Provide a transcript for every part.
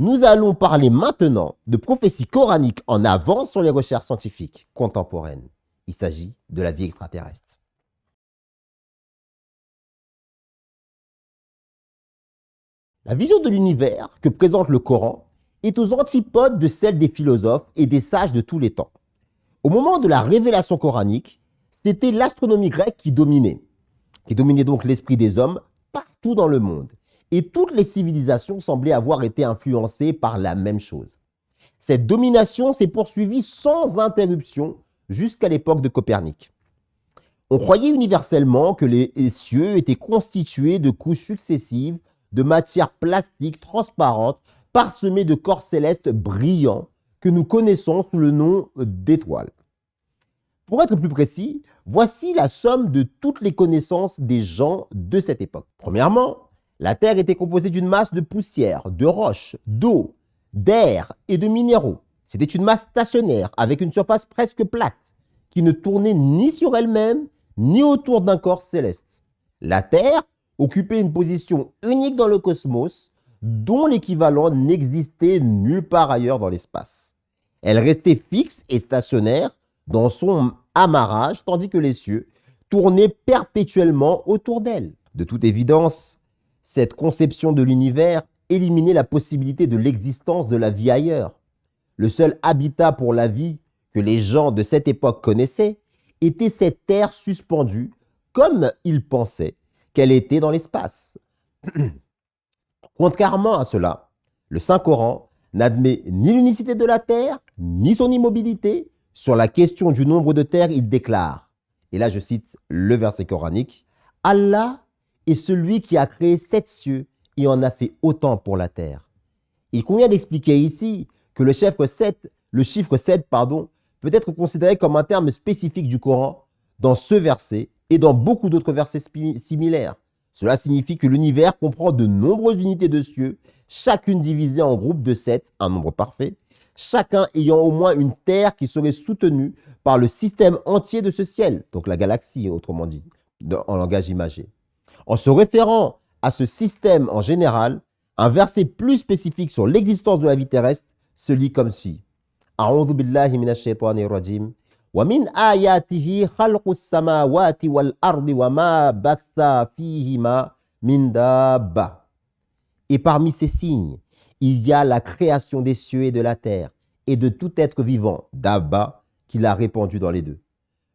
Nous allons parler maintenant de prophéties coraniques en avance sur les recherches scientifiques contemporaines. Il s'agit de la vie extraterrestre. La vision de l'univers que présente le Coran est aux antipodes de celle des philosophes et des sages de tous les temps. Au moment de la révélation coranique, c'était l'astronomie grecque qui dominait donc l'esprit des hommes partout dans le monde. Et toutes les civilisations semblaient avoir été influencées par la même chose. Cette domination s'est poursuivie sans interruption jusqu'à l'époque de Copernic. On croyait universellement que les cieux étaient constitués de couches successives de matière plastique transparente parsemées de corps célestes brillants que nous connaissons sous le nom d'étoiles. Pour être plus précis, voici la somme de toutes les connaissances des gens de cette époque. Premièrement, la Terre était composée d'une masse de poussière, de roches, d'eau, d'air et de minéraux. C'était une masse stationnaire avec une surface presque plate qui ne tournait ni sur elle-même ni autour d'un corps céleste. La Terre occupait une position unique dans le cosmos dont l'équivalent n'existait nulle part ailleurs dans l'espace. Elle restait fixe et stationnaire dans son amarrage, tandis que les cieux tournaient perpétuellement autour d'elle. De toute évidence, cette conception de l'univers éliminait la possibilité de l'existence de la vie ailleurs. Le seul habitat pour la vie que les gens de cette époque connaissaient était cette terre suspendue, comme ils pensaient qu'elle était dans l'espace. Contrairement à cela, le Saint-Coran n'admet ni l'unicité de la terre, ni son immobilité. Sur la question du nombre de terres, il déclare, et là je cite le verset coranique, « Allah est celui qui a créé 7 cieux et en a fait autant pour la terre. » Il convient d'expliquer ici que le chiffre 7 peut être considéré comme un terme spécifique du Coran dans ce verset et dans beaucoup d'autres versets similaires. Cela signifie que l'univers comprend de nombreuses unités de cieux, chacune divisée en groupes de 7, un nombre parfait, chacun ayant au moins une terre qui serait soutenue par le système entier de ce ciel, donc la galaxie autrement dit, en langage imagé. En se référant à ce système en général, un verset plus spécifique sur l'existence de la vie terrestre se lit comme suit. A'udhu billahi minash shaitanir rajim. Wa min ayatihi khalqus samawati wal ardi wa ma batha fihima min dabba. Et parmi ces signes, il y a la création des cieux et de la terre et de tout être vivant, dabba, qu'il a répandu dans les deux.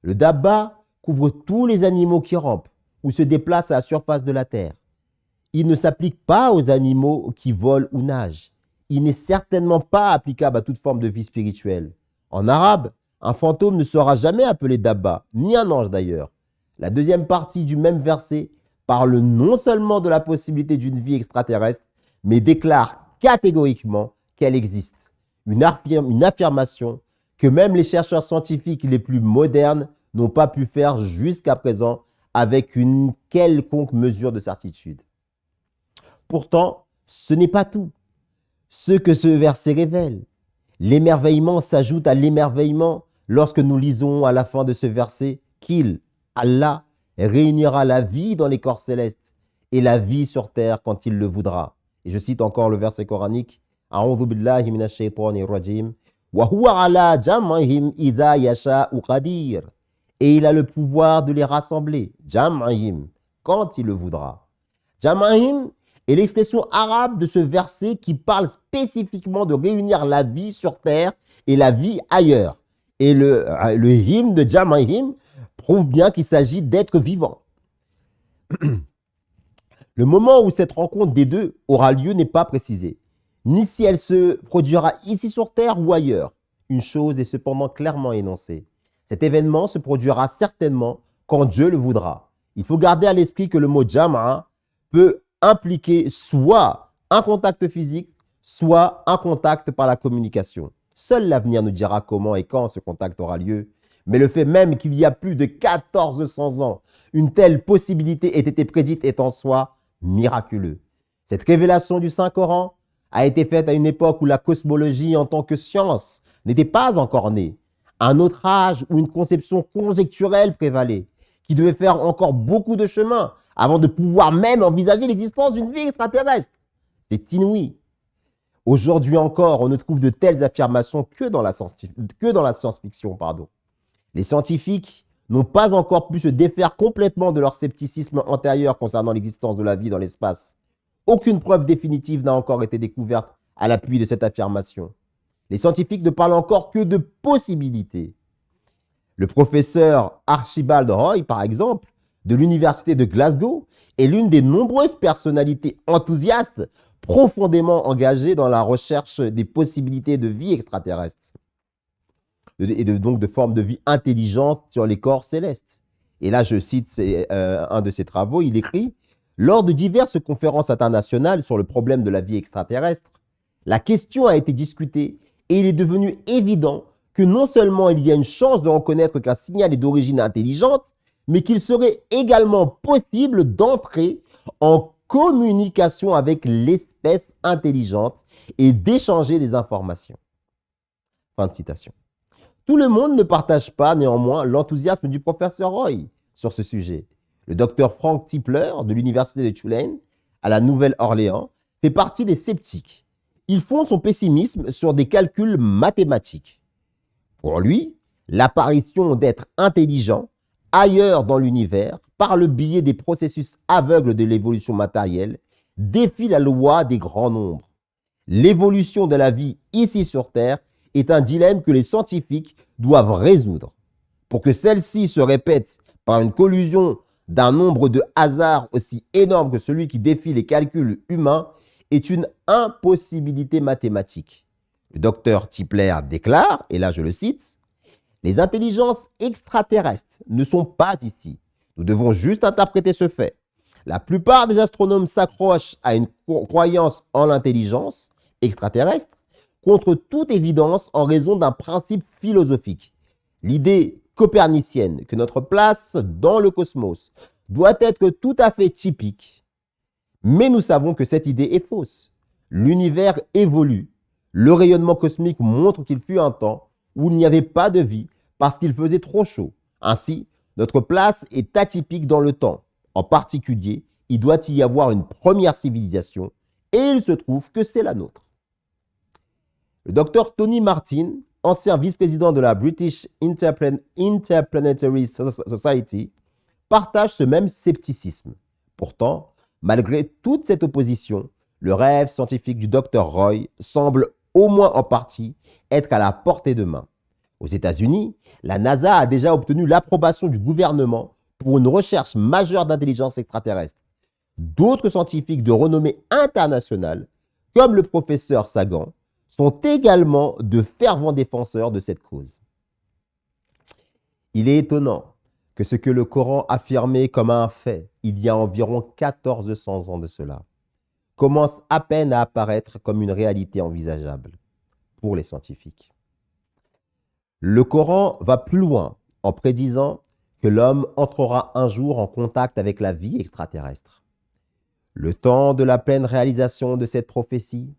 Le dabba couvre tous les animaux qui rampent ou se déplacent à la surface de la terre. Il ne s'applique pas aux animaux qui volent ou nagent. Il n'est certainement pas applicable à toute forme de vie spirituelle. En arabe, un fantôme ne sera jamais appelé dabba, ni un ange d'ailleurs. La deuxième partie du même verset parle non seulement de la possibilité d'une vie extraterrestre, mais déclare catégoriquement qu'elle existe. Une affirmation que même les chercheurs scientifiques les plus modernes n'ont pas pu faire jusqu'à présent avec une quelconque mesure de certitude. Pourtant, ce n'est pas tout. Ce que ce verset révèle. L'émerveillement s'ajoute à l'émerveillement lorsque nous lisons à la fin de ce verset qu'il, Allah, réunira la vie dans les corps célestes et la vie sur terre quand il le voudra. Et je cite encore le verset coranique. A'udhu billahi minash shaitanir rajim. Wa huwa ala jam'ihim idha yasha'u qadir. Et il a le pouvoir de les rassembler. Jam'ihim, quand il le voudra. Jam'ihim est l'expression arabe de ce verset qui parle spécifiquement de réunir la vie sur terre et la vie ailleurs. Et le hymne de Jam'ihim prouve bien qu'il s'agit d'êtres vivants. Le moment où cette rencontre des deux aura lieu n'est pas précisé, ni si elle se produira ici sur terre ou ailleurs. Une chose est cependant clairement énoncée. Cet événement se produira certainement quand Dieu le voudra. Il faut garder à l'esprit que le mot Jama'a peut impliquer soit un contact physique, soit un contact par la communication. Seul l'avenir nous dira comment et quand ce contact aura lieu. Mais le fait même qu'il y a plus de 1400 ans, une telle possibilité ait été prédite est en soi miraculeux. Cette révélation du Saint-Coran a été faite à une époque où la cosmologie en tant que science n'était pas encore née, à un autre âge où une conception conjecturelle prévalait, qui devait faire encore beaucoup de chemin avant de pouvoir même envisager l'existence d'une vie extraterrestre. C'est inouï. Aujourd'hui encore, on ne trouve de telles affirmations que dans la science-fiction. Les scientifiques n'ont pas encore pu se défaire complètement de leur scepticisme antérieur concernant l'existence de la vie dans l'espace. Aucune preuve définitive n'a encore été découverte à l'appui de cette affirmation. Les scientifiques ne parlent encore que de possibilités. Le professeur Archibald Roy, par exemple, de l'université de Glasgow, est l'une des nombreuses personnalités enthousiastes profondément engagées dans la recherche des possibilités de vie extraterrestre et donc de formes de vie intelligentes sur les corps célestes. Et là, je cite un de ses travaux, il écrit « Lors de diverses conférences internationales sur le problème de la vie extraterrestre, la question a été discutée et il est devenu évident que non seulement il y a une chance de reconnaître qu'un signal est d'origine intelligente, mais qu'il serait également possible d'entrer en communication avec l'espèce intelligente et d'échanger des informations. » Fin de citation. Tout le monde ne partage pas néanmoins l'enthousiasme du professeur Roy sur ce sujet. Le docteur Frank Tipler de l'université de Tulane à la Nouvelle-Orléans fait partie des sceptiques. Il fonde son pessimisme sur des calculs mathématiques. Pour lui, l'apparition d'êtres intelligents ailleurs dans l'univers, par le biais des processus aveugles de l'évolution matérielle, défie la loi des grands nombres. L'évolution de la vie ici sur Terre est un dilemme que les scientifiques doivent résoudre. Pour que celle-ci se répète par une collusion d'un nombre de hasards aussi énorme que celui qui défie les calculs humains est une impossibilité mathématique. Le docteur Tipler déclare, et là je le cite, « Les intelligences extraterrestres ne sont pas ici. Nous devons juste interpréter ce fait. La plupart des astronomes s'accrochent à une croyance en l'intelligence extraterrestre contre toute évidence en raison d'un principe philosophique. L'idée copernicienne que notre place dans le cosmos doit être tout à fait typique. Mais nous savons que cette idée est fausse. L'univers évolue. Le rayonnement cosmique montre qu'il fut un temps où il n'y avait pas de vie parce qu'il faisait trop chaud. Ainsi, notre place est atypique dans le temps. En particulier, il doit y avoir une première civilisation et il se trouve que c'est la nôtre. » Le docteur Tony Martin, ancien vice-président de la British Interplanetary Society, partage ce même scepticisme. Pourtant, malgré toute cette opposition, le rêve scientifique du docteur Roy semble, au moins en partie, être à la portée de main. Aux États-Unis, la NASA a déjà obtenu l'approbation du gouvernement pour une recherche majeure d'intelligence extraterrestre. D'autres scientifiques de renommée internationale, comme le professeur Sagan, sont également de fervents défenseurs de cette cause. Il est étonnant que ce que le Coran affirmait comme un fait il y a environ 1400 ans de cela commence à peine à apparaître comme une réalité envisageable pour les scientifiques. Le Coran va plus loin en prédisant que l'homme entrera un jour en contact avec la vie extraterrestre. Le temps de la pleine réalisation de cette prophétie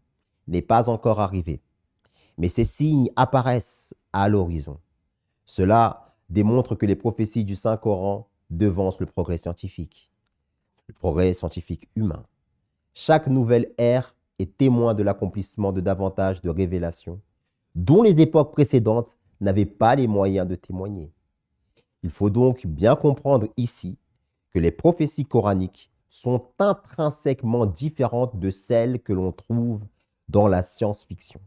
n'est pas encore arrivé, mais ces signes apparaissent à l'horizon. Cela démontre que les prophéties du Saint-Coran devancent le progrès scientifique humain. Chaque nouvelle ère est témoin de l'accomplissement de davantage de révélations dont les époques précédentes n'avaient pas les moyens de témoigner. Il faut donc bien comprendre ici que les prophéties coraniques sont intrinsèquement différentes de celles que l'on trouve dans la science-fiction.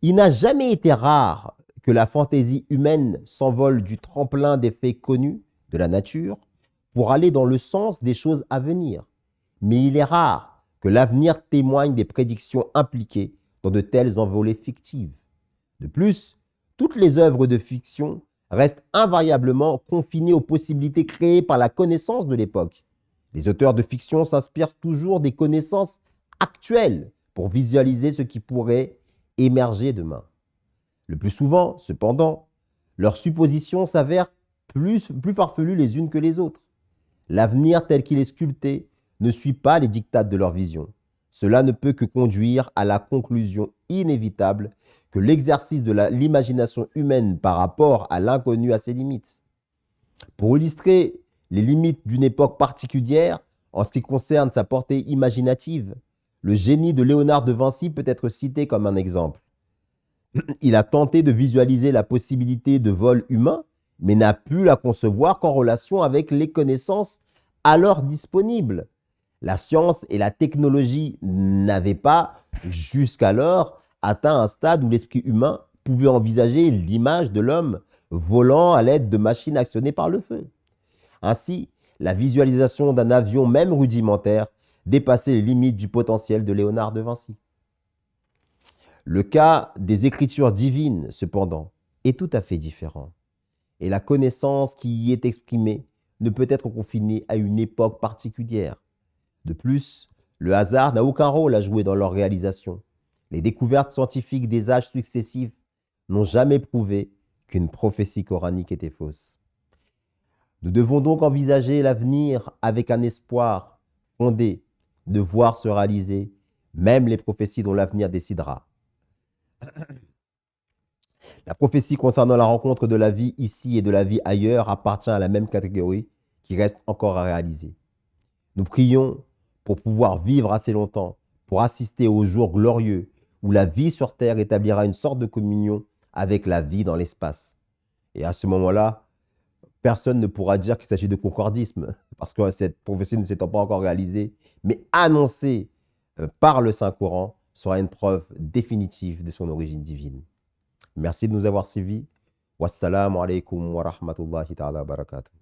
Il n'a jamais été rare que la fantaisie humaine s'envole du tremplin des faits connus de la nature pour aller dans le sens des choses à venir. Mais il est rare que l'avenir témoigne des prédictions impliquées dans de telles envolées fictives. De plus, toutes les œuvres de fiction restent invariablement confinées aux possibilités créées par la connaissance de l'époque. Les auteurs de fiction s'inspirent toujours des connaissances actuelles pour visualiser ce qui pourrait émerger demain. Le plus souvent, cependant, leurs suppositions s'avèrent plus farfelues les unes que les autres. L'avenir tel qu'il est sculpté ne suit pas les dictats de leur vision. Cela ne peut que conduire à la conclusion inévitable que l'exercice de l'imagination humaine par rapport à l'inconnu a ses limites. Pour illustrer les limites d'une époque particulière en ce qui concerne sa portée imaginative, Le génie de Léonard de Vinci peut être cité comme un exemple. Il a tenté de visualiser la possibilité de vol humain, mais n'a pu la concevoir qu'en relation avec les connaissances alors disponibles. La science et la technologie n'avaient pas, jusqu'alors, atteint un stade où l'esprit humain pouvait envisager l'image de l'homme volant à l'aide de machines actionnées par le feu. Ainsi, la visualisation d'un avion, même rudimentaire, dépassait les limites du potentiel de Léonard de Vinci. Le cas des écritures divines, cependant, est tout à fait différent. Et la connaissance qui y est exprimée ne peut être confinée à une époque particulière. De plus, le hasard n'a aucun rôle à jouer dans leur réalisation. Les découvertes scientifiques des âges successifs n'ont jamais prouvé qu'une prophétie coranique était fausse. Nous devons donc envisager l'avenir avec un espoir fondé de voir se réaliser même les prophéties dont l'avenir décidera. La prophétie concernant la rencontre de la vie ici et de la vie ailleurs appartient à la même catégorie qui reste encore à réaliser. Nous prions pour pouvoir vivre assez longtemps, pour assister au jour glorieux où la vie sur terre établira une sorte de communion avec la vie dans l'espace. Et à ce moment-là, personne ne pourra dire qu'il s'agit de concordisme, parce que cette prophétie ne s'étant pas encore réalisée, mais annoncée par le Saint-Coran sera une preuve définitive de son origine divine. Merci de nous avoir suivis. Wassalamu alaikum wa rahmatullahi ta'ala wa barakatuh.